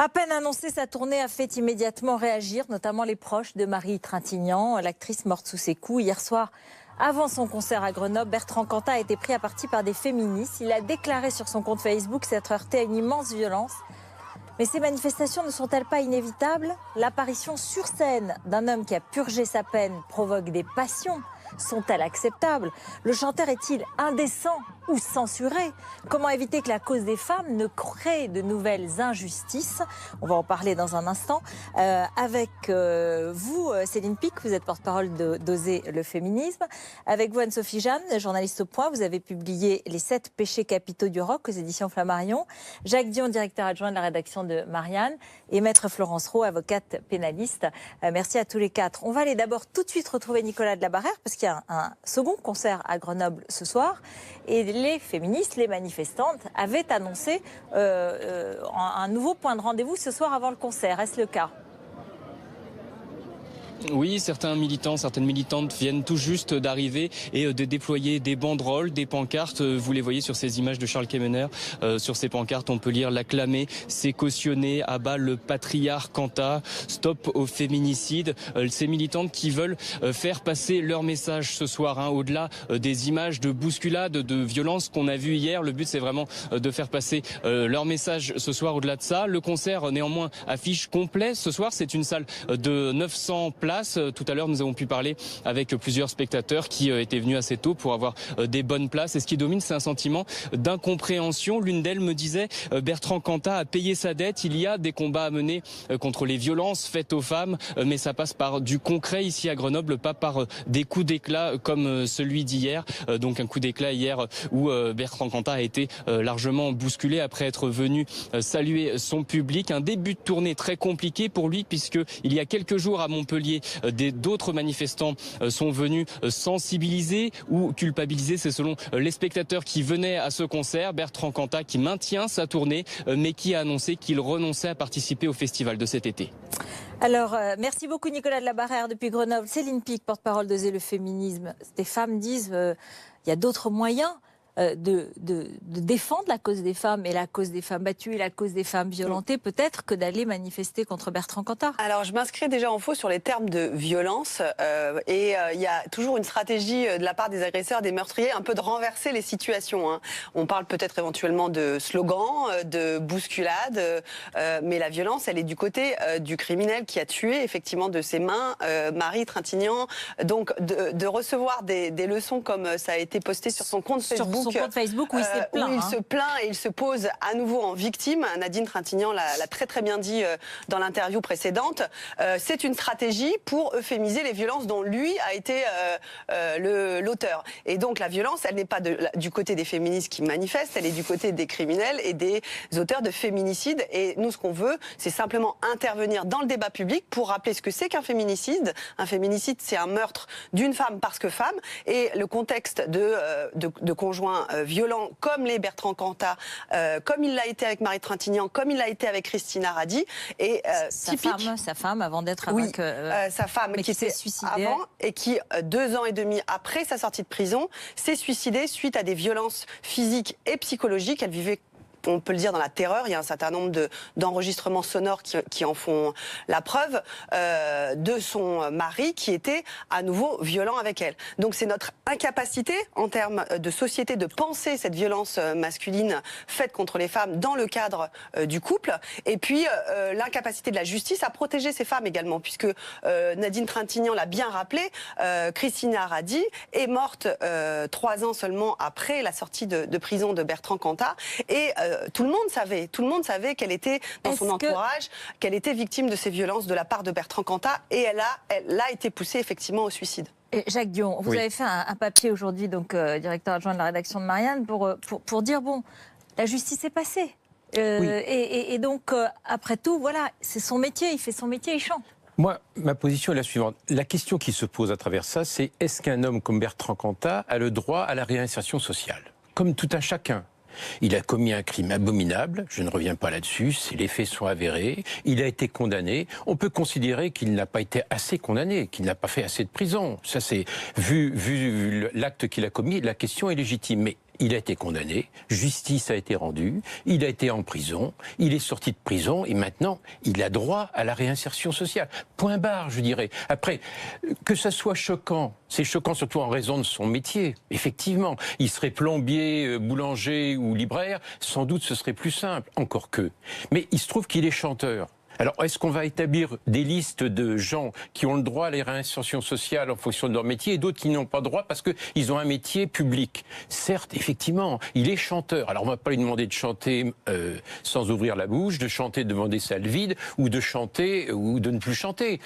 À peine annoncé, sa tournée a fait immédiatement réagir, notamment les proches de Marie Trintignant, l'actrice morte sous ses coups. Hier soir, avant son concert à Grenoble, Bertrand Cantat a été pris à partie par des féministes. Il a déclaré sur son compte Facebook s'être heurté à une immense violence. Mais ces manifestations ne sont-elles pas inévitables? L'apparition sur scène d'un homme qui a purgé sa peine provoque des passions. Sont-elles acceptables? Le chanteur est-il indécent ou censuré? Comment éviter que la cause des femmes ne crée de nouvelles injustices? On va en parler dans un instant. Avec vous, Céline Pic, vous êtes porte-parole d'Oser le féminisme. Avec vous, Anne-Sophie Jeanne, journaliste au Point. Vous avez publié Les 7 péchés capitaux du rock aux éditions Flammarion. Jacques Dion, directeur adjoint de la rédaction de Marianne. Et Maître Florence Rowe, avocate pénaliste. Merci à tous les quatre. On va aller d'abord tout de suite retrouver Nicolas de la Barrère, parce qu'il y a un second concert à Grenoble ce soir. Et les féministes, les manifestantes avaient annoncé un nouveau point de rendez-vous ce soir avant le concert. Est-ce le cas ? Oui, certains militants, certaines militantes viennent tout juste d'arriver et de déployer des banderoles, des pancartes. Vous les voyez sur ces images de Charles Kemener. Sur ces pancartes, on peut lire « L'acclamer, c'est cautionné, à bas le patriarche Cantat, stop au féminicide ». Ces militantes qui veulent faire passer leur message ce soir, au-delà des images de bousculade, de violence qu'on a vues hier. Le but, c'est vraiment de faire passer leur message ce soir. Au-delà de ça, le concert, néanmoins, affiche complet. Ce soir, c'est une salle de 900 places. Tout à l'heure, nous avons pu parler avec plusieurs spectateurs qui étaient venus assez tôt pour avoir des bonnes places. Et ce qui domine, c'est un sentiment d'incompréhension. L'une d'elles me disait Bertrand Cantat a payé sa dette. Il y a des combats à mener contre les violences faites aux femmes, mais ça passe par du concret ici à Grenoble, pas par des coups d'éclat comme celui d'hier. Donc un coup d'éclat hier où Bertrand Cantat a été largement bousculé après être venu saluer son public. Un début de tournée très compliqué pour lui, puisque il y a quelques jours à Montpellier, d'autres manifestants sont venus sensibiliser ou culpabiliser, c'est selon les spectateurs qui venaient à ce concert. Bertrand Cantat qui maintient sa tournée, mais qui a annoncé qu'il renonçait à participer au festival de cet été. Alors, merci beaucoup Nicolas de la Barrère depuis Grenoble. Céline Pic, porte-parole d'Oser le féminisme. Des femmes disent il y a d'autres moyens de défendre la cause des femmes et la cause des femmes battues et la cause des femmes violentées, peut-être que d'aller manifester contre Bertrand Cantat. Alors, je m'inscris déjà en faux sur les termes de violence et il y a toujours une stratégie de la part des agresseurs, des meurtriers, un peu de renverser les situations. On parle peut-être éventuellement de slogans, de bousculades, mais la violence, elle est du côté du criminel qui a tué effectivement de ses mains Marie Trintignant. Donc, de recevoir des leçons comme ça a été posté sur son compte Facebook. Son compte Facebook où il s'est plaint. Où il se plaint et il se pose à nouveau en victime. Nadine Trintignant l'a très très bien dit dans l'interview précédente. C'est une stratégie pour euphémiser les violences dont lui a été l'auteur. Et donc la violence, elle n'est pas du côté des féministes qui manifestent, elle est du côté des criminels et des auteurs de féminicides. Et nous, ce qu'on veut, c'est simplement intervenir dans le débat public pour rappeler ce que c'est qu'un féminicide. Un féminicide, c'est un meurtre d'une femme parce que femme. Et le contexte de conjoints violents comme les Bertrand Cantat, comme il l'a été avec Marie Trintignant, comme il l'a été avec Christina Radi. Et sa femme avant d'être avec sa femme qui s'est suicidée avant et qui 2 ans et demi après sa sortie de prison s'est suicidée suite à des violences physiques et psychologiques. Elle vivait, on peut le dire, dans la terreur. Il y a un certain nombre d'enregistrements sonores qui en font la preuve de son mari qui était à nouveau violent avec elle. Donc c'est notre incapacité en termes de société de penser cette violence masculine faite contre les femmes dans le cadre du couple. Et puis l'incapacité de la justice à protéger ces femmes également, puisque Nadine Trintignant l'a bien rappelé, Christina Radi est morte 3 ans seulement après la sortie de prison de Bertrand Cantat. Et tout le monde savait qu'elle était dans son entourage, qu'elle était victime de ces violences de la part de Bertrand Cantat, et elle a été poussée effectivement au suicide. Et Jacques Dion, vous avez fait un papier aujourd'hui, donc directeur adjoint de la rédaction de Marianne, pour dire bon, la justice est passée. Et donc, après tout, voilà, c'est son métier, il fait son métier, il chante. Moi, ma position est la suivante. La question qui se pose à travers ça, c'est est-ce qu'un homme comme Bertrand Cantat a le droit à la réinsertion sociale? Comme tout un chacun. Il a commis un crime abominable, je ne reviens pas là-dessus, les faits sont avérés, il a été condamné. On peut considérer qu'il n'a pas été assez condamné, qu'il n'a pas fait assez de prison. Ça, c'est vu l'acte qu'il a commis, la question est légitime. Mais il a été condamné, justice a été rendue, il a été en prison, il est sorti de prison et maintenant, il a droit à la réinsertion sociale. Point barre, je dirais. Après, que ça soit choquant, c'est choquant surtout en raison de son métier. Effectivement, il serait plombier, boulanger ou libraire, sans doute ce serait plus simple, encore que. Mais il se trouve qu'il est chanteur. Alors, est-ce qu'on va établir des listes de gens qui ont le droit à la réinsertion sociale en fonction de leur métier et d'autres qui n'ont pas droit parce qu'ils ont un métier public? Certes, effectivement, il est chanteur. Alors, on ne va pas lui demander de chanter sans ouvrir la bouche, de chanter devant des salles vides ou de chanter ou de ne plus chanter.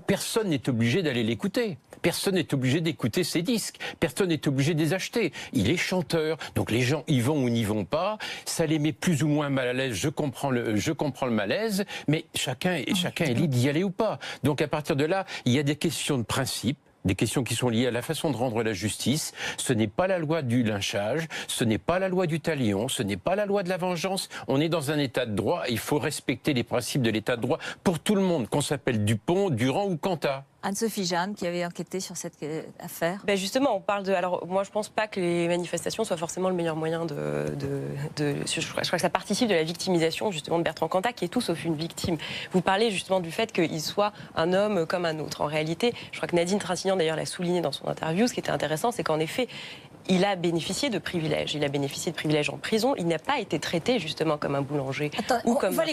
Personne n'est obligé d'aller l'écouter. Personne n'est obligé d'écouter ses disques. Personne n'est obligé de les acheter. Il est chanteur. Donc, les gens y vont ou n'y vont pas. Ça les met plus ou moins mal à l'aise. Je comprends le malaise. Mais chacun est libre d'y aller ou pas. Donc à partir de là, il y a des questions de principe, des questions qui sont liées à la façon de rendre la justice. Ce n'est pas la loi du lynchage, ce n'est pas la loi du talion, ce n'est pas la loi de la vengeance. On est dans un état de droit et il faut respecter les principes de l'état de droit pour tout le monde, qu'on s'appelle Dupont, Durand ou Cantat. Anne-Sophie Jeanne, qui avait enquêté sur cette affaire. Justement, on parle de... Alors, moi, je pense pas que les manifestations soient forcément le meilleur moyen je crois que ça participe de la victimisation, justement, de Bertrand Cantat, qui est tout sauf une victime. Vous parlez, justement, du fait qu'il soit un homme comme un autre. En réalité, je crois que Nadine Trintignant, d'ailleurs, l'a souligné dans son interview, ce qui était intéressant, c'est qu'en effet, il a bénéficié de privilèges. Il a bénéficié de privilèges en prison. Il n'a pas été traité, justement, comme un boulanger. Attends, ou comme on va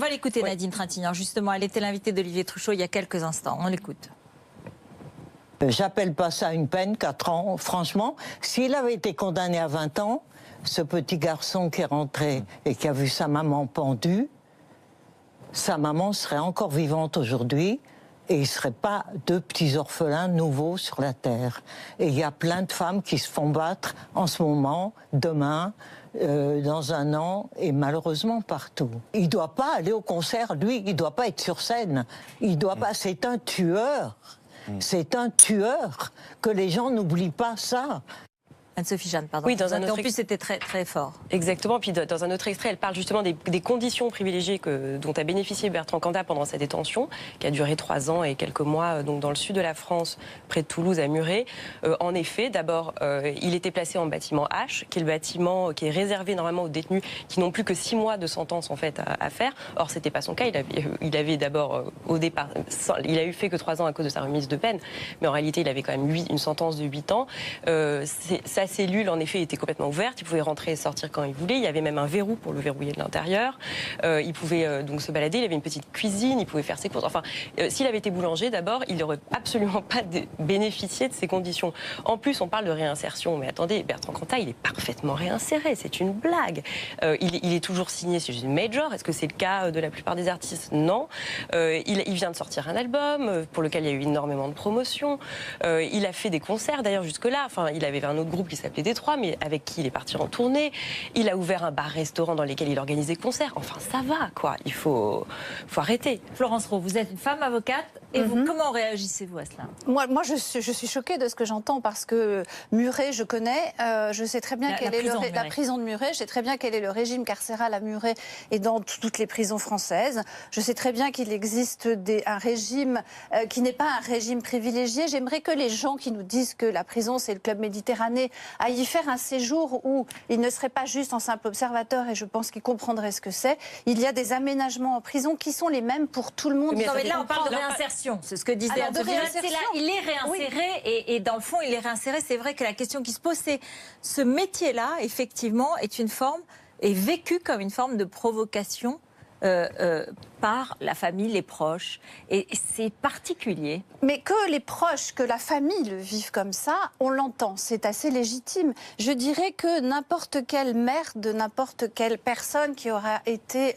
l'écouter, oui. Nadine Trintignant. Justement, elle était l'invitée d'Olivier Truchot il y a quelques instants. On l'écoute. J'appelle pas ça une peine, 4 ans. Franchement, s'il avait été condamné à 20 ans, ce petit garçon qui est rentré et qui a vu sa maman pendue, sa maman serait encore vivante aujourd'hui et il ne serait pas 2 petits orphelins nouveaux sur la terre. Et il y a plein de femmes qui se font battre en ce moment, demain, dans 1 an, et malheureusement partout. Il ne doit pas aller au concert, lui, il ne doit pas être sur scène. Il doit pas, c'est un tueur. C'est un tueur, que les gens n'oublient pas ça. Anne-Sophie Jeanne, pardon. Oui, dans un autre en plus, c'était très, très fort. Exactement. Puis dans un autre extrait, elle parle justement des conditions privilégiées dont a bénéficié Bertrand Cantat pendant sa détention, qui a duré 3 ans et quelques mois, donc dans le sud de la France, près de Toulouse, à Muret. En effet, d'abord, il était placé en bâtiment H, qui est le bâtiment qui est réservé normalement aux détenus qui n'ont plus que 6 mois de sentence en fait à faire. Or, c'était pas son cas. Il avait d'abord au départ, il a eu fait que 3 ans à cause de sa remise de peine, mais en réalité, il avait quand même une sentence de 8 ans. Sa cellule, en effet, était complètement ouverte. Il pouvait rentrer et sortir quand il voulait. Il y avait même un verrou pour le verrouiller de l'intérieur. Il pouvait donc se balader. Il avait une petite cuisine. Il pouvait faire ses courses. Enfin, s'il avait été boulanger, d'abord, il n'aurait absolument pas bénéficié de ces conditions. En plus, on parle de réinsertion. Mais attendez, Bertrand Cantat, il est parfaitement réinséré. C'est une blague. Il est toujours signé chez une major. Est-ce que c'est le cas de la plupart des artistes? Non. Il vient de sortir un album pour lequel il y a eu énormément de promotions. Il a fait des concerts, d'ailleurs, jusque-là. Enfin, il avait un autre groupe qui s'appelait Détroit, mais avec qui il est parti en tournée. Il a ouvert un bar-restaurant dans lequel il organise des concerts. Enfin, ça va, quoi. Il faut arrêter. Florence Rowe, vous êtes une femme avocate. Et vous, comment réagissez-vous à cela? Moi je suis choquée de ce que j'entends parce que Muret, je connais. Je sais très bien quelle est la prison de Muret. Je sais très bien quel est le régime carcéral à Muret et dans toutes les prisons françaises. Je sais très bien qu'il existe un régime qui n'est pas un régime privilégié. J'aimerais que les gens qui nous disent que la prison, c'est le club Méditerranée, aillent y faire un séjour où ils ne seraient pas juste en simple observateur, et je pense qu'ils comprendraient ce que c'est. Il y a des aménagements en prison qui sont les mêmes pour tout le monde. Mais là, on parle de réinsertion. C'est ce que disait Anne-Sophie. Il est réinséré, oui. et dans le fond, il est réinséré. C'est vrai que la question qui se pose, c'est ce métier-là, effectivement, est vécu comme une forme de provocation par la famille, les proches. Et c'est particulier. Mais que les proches, que la famille le vivent comme ça, on l'entend. C'est assez légitime. Je dirais que n'importe quelle mère de n'importe quelle personne qui aura été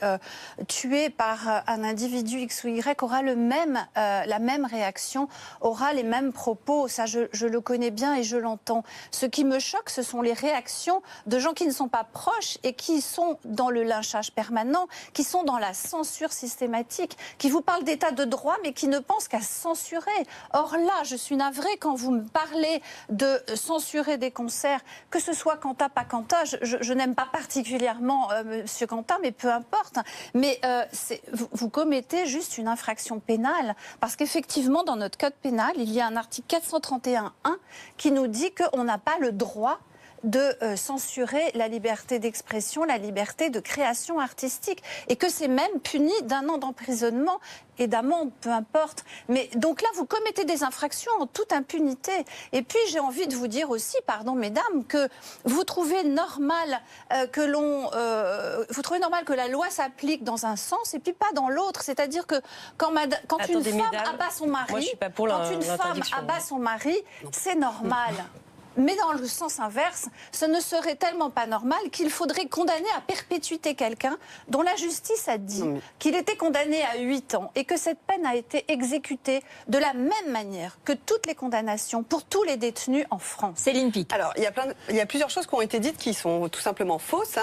tuée par un individu X ou Y aura la même réaction, aura les mêmes propos. Ça, je le connais bien et je l'entends. Ce qui me choque, ce sont les réactions de gens qui ne sont pas proches et qui sont dans le lynchage permanent, qui sont dans la censure systématique, qui vous parlent d'état de droit mais qui ne pensent qu'à censurer. Or là, je suis navrée quand vous me parlez de censurer des concerts, que ce soit Cantat, pas Cantat, je n'aime pas particulièrement Monsieur Cantat, mais peu importe. Mais vous commettez juste une infraction pénale, parce qu'effectivement, dans notre code pénal, il y a un article 431.1 qui nous dit qu'on n'a pas le droit de censurer la liberté d'expression, la liberté de création artistique, et que c'est même puni d'1 an d'emprisonnement et d'amende, peu importe. Mais donc là, vous commettez des infractions en toute impunité. Et puis, j'ai envie de vous dire aussi, pardon, mesdames, que vous trouvez normal que la loi s'applique dans un sens et puis pas dans l'autre. C'est-à-dire que quand une femme abat son mari, c'est normal. Mais dans le sens inverse, ce ne serait tellement pas normal qu'il faudrait condamner à perpétuité quelqu'un dont la justice a dit qu'il était condamné à 8 ans et que cette peine a été exécutée de la même manière que toutes les condamnations pour tous les détenus en France. Céline Picq. Alors, il y a plusieurs choses qui ont été dites qui sont tout simplement fausses.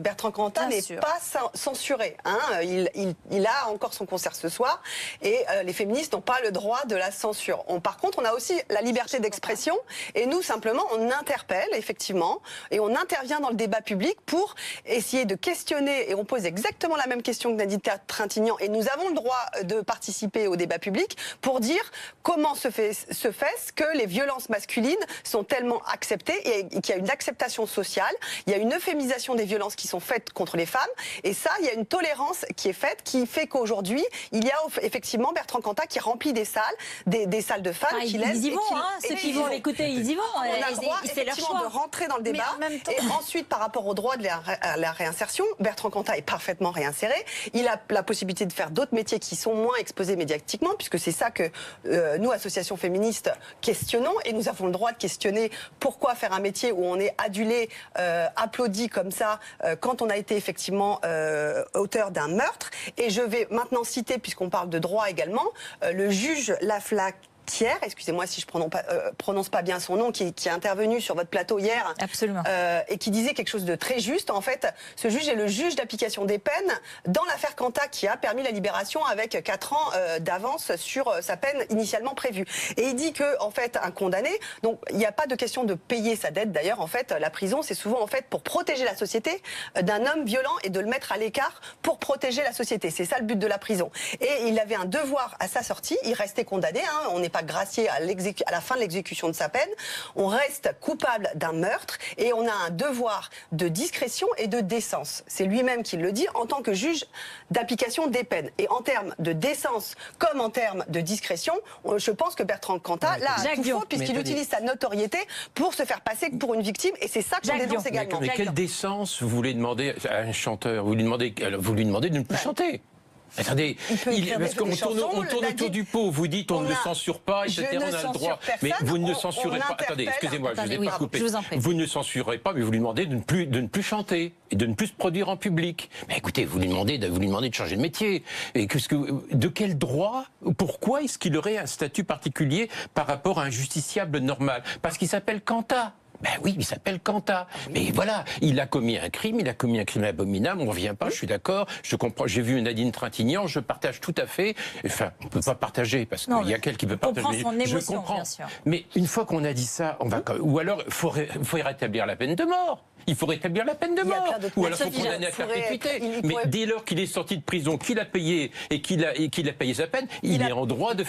Bertrand Cantat n'est pas censuré. Il a encore son concert ce soir et les féministes n'ont pas le droit de la censure. Par contre, on a aussi la liberté d'expression et nous, simplement, on interpelle, effectivement, et on intervient dans le débat public pour essayer de questionner, et on pose exactement la même question que Nadine Trintignant, et nous avons le droit de participer au débat public pour dire comment se fait-ce que les violences masculines sont tellement acceptées et qu'il y a une acceptation sociale, il y a une euphémisation des violences qui sont faites contre les femmes, et ça, il y a une tolérance qui est faite, qui fait qu'aujourd'hui, il y a effectivement Bertrand Cantat qui remplit des salles, des salles de femmes, qui ils y vont, ceux qui vont l'écouter, ils y vont. On a le droit effectivement de rentrer dans le débat. Et ensuite, par rapport au droit de la réinsertion, Bertrand Cantat est parfaitement réinséré. Il a la possibilité de faire d'autres métiers qui sont moins exposés médiatiquement, puisque c'est ça que nous, associations féministes, questionnons. Et nous avons le droit de questionner pourquoi faire un métier où on est adulé, applaudi comme ça, quand on a été effectivement auteur d'un meurtre. Et je vais maintenant citer, puisqu'on parle de droit également, le juge Laflaque, excusez-moi si je prononce pas bien son nom, qui est intervenu sur votre plateau hier. Absolument. Et qui disait quelque chose de très juste. En fait, ce juge est le juge d'application des peines dans l'affaire Cantat, qui a permis la libération avec 4 ans d'avance sur sa peine initialement prévue. Et il dit que, en fait, un condamné, donc il n'y a pas de question de payer sa dette. D'ailleurs, en fait, la prison, c'est souvent en fait pour protéger la société d'un homme violent et de le mettre à l'écart pour protéger la société. C'est ça le but de la prison. Et il avait un devoir à sa sortie. Il restait condamné. On n'est pas gracié à la fin de l'exécution de sa peine. On reste coupable d'un meurtre et on a un devoir de discrétion et de décence. C'est lui-même qui le dit en tant que juge d'application des peines. Et en termes de décence comme en termes de discrétion, je pense que Bertrand Cantat là a tout faux puisqu'il utilise sa notoriété pour se faire passer pour une victime et c'est ça qu'on dénonce également. Mais quelle décence vous voulez demander à un chanteur? Vous lui demandez de ne plus chanter. Attendez, parce qu'on tourne autour du pot, vous dites on ne le censure pas, etc. On a le droit. Mais vous ne censurez pas. Attendez, excusez-moi, je ne vous ai pas coupé. Vous ne censurez pas, mais vous lui demandez de ne plus chanter et de ne plus se produire en public. Mais écoutez, vous lui demandez de changer de métier. Et de quel droit? Pourquoi est-ce qu'il aurait un statut particulier par rapport à un justiciable normal? Parce qu'il s'appelle Cantat. Ben oui, il s'appelle Cantat. Mais voilà, il a commis un crime abominable, on ne revient pas, je suis d'accord, je comprends, j'ai vu Nadine Trintignant, je partage tout à fait, enfin, on ne peut pas partager, parce qu'il y a quelqu'un qui peut partager. Son émotion, je comprends, bien sûr. Mais une fois qu'on a dit ça, on va, ou alors, il faut rétablir la peine de mort. Il faut rétablir la peine de mort. Ou alors il faut condamner à perpétuité. Mais dès lors qu'il est sorti de prison, qu'il a payé et qu'il a payé sa peine, il est en droit de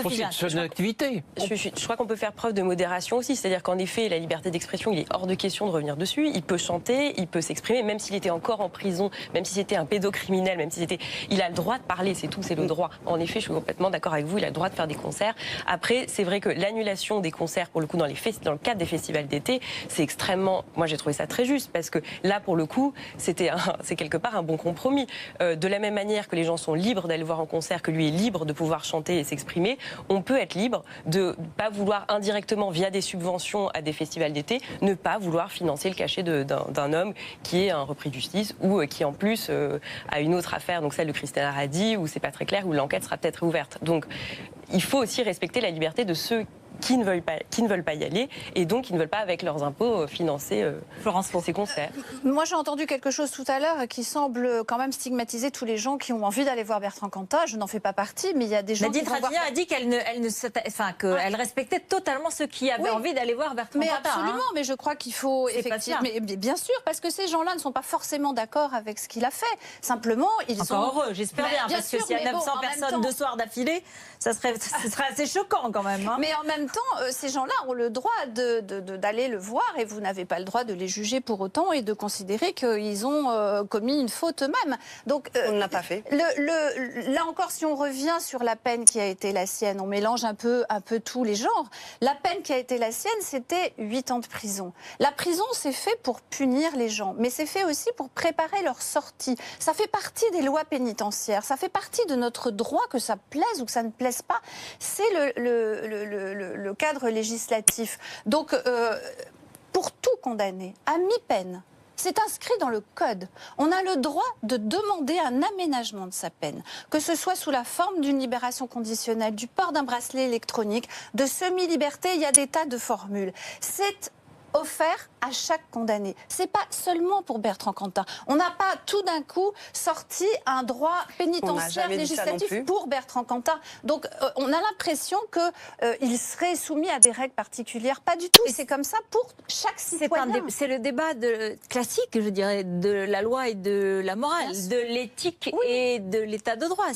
poursuivre son activité. Je crois qu'on peut faire preuve de modération aussi. C'est-à-dire qu'en effet, la liberté d'expression, il est hors de question de revenir dessus. Il peut chanter, il peut s'exprimer, même s'il était encore en prison, même si c'était un pédocriminel, même si c'était... Il a le droit de parler, c'est tout, c'est le droit. En effet, je suis complètement d'accord avec vous, il a le droit de faire des concerts. Après, c'est vrai que l'annulation des concerts, pour le coup, dans le cadre des festivals d'été, c'est extrêmement... Moi, j'ai trouvé ça très juste, parce que là, pour le coup, c'est quelque part un bon compromis. De la même manière que les gens sont libres d'aller voir en concert, que lui est libre de pouvoir chanter et s'exprimer, on peut être libre de ne pas vouloir indirectement, via des subventions à des festivals d'été, ne pas vouloir financer le cachet d'un homme qui est un repris de justice ou qui, en plus, a une autre affaire, donc celle de Christine Aradi, où c'est pas très clair, où l'enquête sera peut-être ouverte. Donc, il faut aussi respecter la liberté de ceux qui ne veulent pas y aller et donc qui ne veulent pas avec leurs impôts financer ces concerts. Moi j'ai entendu quelque chose tout à l'heure qui semble quand même stigmatiser tous les gens qui ont envie d'aller voir Bertrand Cantat. Je n'en fais pas partie, mais il y a des gens Nadine Trintignant a dit qu'elle respectait totalement ceux qui avaient envie d'aller voir Bertrand Cantat. Absolument, mais je crois qu'il faut effectivement... Mais bien sûr, parce que ces gens-là ne sont pas forcément d'accord avec ce qu'il a fait. Simplement, ils sont... Encore heureux, j'espère bien, parce que s'il y a 900 personnes 2 soirs d'affilée, ce serait assez choquant quand même. Mais en même temps, ces gens-là ont le droit d'aller le voir et vous n'avez pas le droit de les juger pour autant et de considérer qu'ils ont commis une faute eux-mêmes. Donc, on ne l'a pas fait. Là encore, si on revient sur la peine qui a été la sienne, on mélange un peu tous les genres. La peine qui a été la sienne, c'était 8 ans de prison. La prison, c'est fait pour punir les gens, mais c'est fait aussi pour préparer leur sortie. Ça fait partie des lois pénitentiaires, ça fait partie de notre droit, que ça plaise ou que ça ne plaise pas. C'est le cadre législatif. Donc, pour tout condamner, à mi-peine, c'est inscrit dans le code. On a le droit de demander un aménagement de sa peine, que ce soit sous la forme d'une libération conditionnelle, du port d'un bracelet électronique, de semi-liberté, il y a des tas de formules. C'est offert à chaque condamné. C'est pas seulement pour Bertrand Cantat. On n'a pas tout d'un coup sorti un droit pénitentiaire législatif pour Bertrand Cantat. Donc on a l'impression qu'il serait soumis à des règles particulières. Pas du tout. Et c'est comme ça pour chaque citoyen. C'est le débat classique, je dirais, de la loi et de la morale, de l'éthique et de l'état de droit.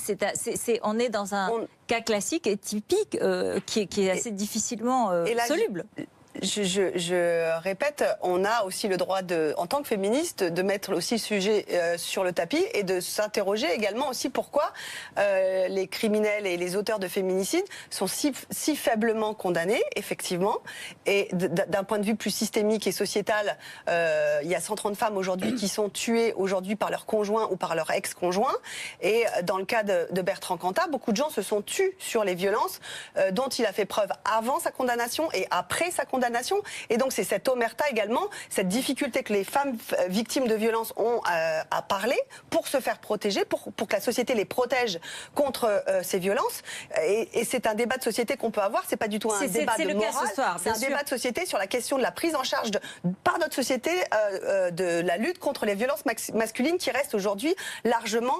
On est dans un cas classique et typique qui est assez difficilement soluble. Je répète, on a aussi le droit, en tant que féministe, de mettre aussi le sujet sur le tapis et de s'interroger également aussi pourquoi les criminels et les auteurs de féminicides sont si faiblement condamnés, effectivement. Et d'un point de vue plus systémique et sociétal, il y a 130 femmes aujourd'hui qui sont tuées aujourd'hui par leur conjoint ou par leur ex-conjoint. Et dans le cas de Bertrand Cantat, beaucoup de gens se sont tus sur les violences dont il a fait preuve avant sa condamnation et après sa condamnation. Et donc c'est cette omerta également, cette difficulté que les femmes victimes de violences ont à parler pour se faire protéger, pour que la société les protège contre ces violences. Et c'est un débat de société qu'on peut avoir, c'est pas du tout un débat de morale, c'est un débat de société sur la question de la prise en charge par notre société de la lutte contre les violences masculines qui reste aujourd'hui largement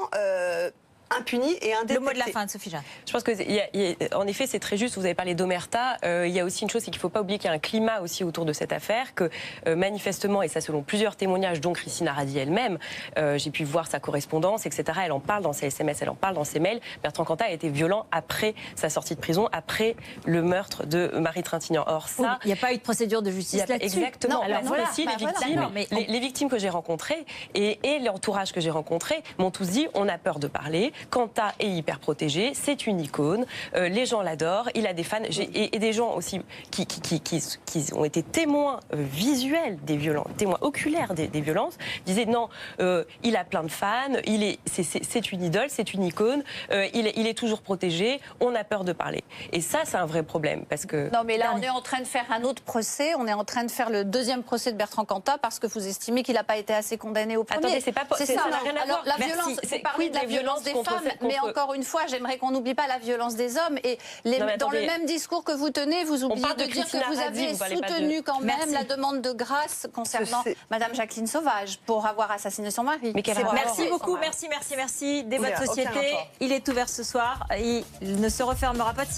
impuni et indétecté. Le mot de la fin de Sophie Jeanne. Je pense que, en effet, c'est très juste. Vous avez parlé d'omerta. Il y a aussi une chose, c'est qu'il ne faut pas oublier qu'il y a un climat aussi autour de cette affaire, que manifestement, et ça selon plusieurs témoignages, dont Christine Aradi elle-même, j'ai pu voir sa correspondance, etc. Elle en parle dans ses SMS, elle en parle dans ses mails. Bertrand Cantat a été violent après sa sortie de prison, après le meurtre de Marie Trintignant. Or ça, il n'y a pas eu de procédure de justice là-dessus. Exactement. Non, alors voilà. Si, les victimes que j'ai rencontrées et l'entourage que j'ai rencontré m'ont tous dit on a peur de parler. Cantat est hyper protégé, c'est une icône, les gens l'adorent, il a des fans, et des gens aussi qui ont été témoins visuels des violences, témoins oculaires des violences, disaient non, il a plein de fans, c'est une idole, c'est une icône, il est toujours protégé, on a peur de parler. Et ça, c'est un vrai problème, parce que... Non, mais là, on est en train de faire un autre procès, on est en train de faire le deuxième procès de Bertrand Cantat, parce que vous estimez qu'il n'a pas été assez condamné au premier. Attendez, c'est ça, ça n'a rien à voir. La violence, vous parlez de la violence des femmes, mais encore une fois, j'aimerais qu'on n'oublie pas la violence des hommes. Et dans le même discours que vous tenez, vous oubliez de dire que vous avez soutenu quand même la demande de grâce concernant Madame Jacqueline Sauvage pour avoir assassiné son mari. Merci beaucoup, merci. Débat de société, il est ouvert ce soir. Il ne se refermera pas de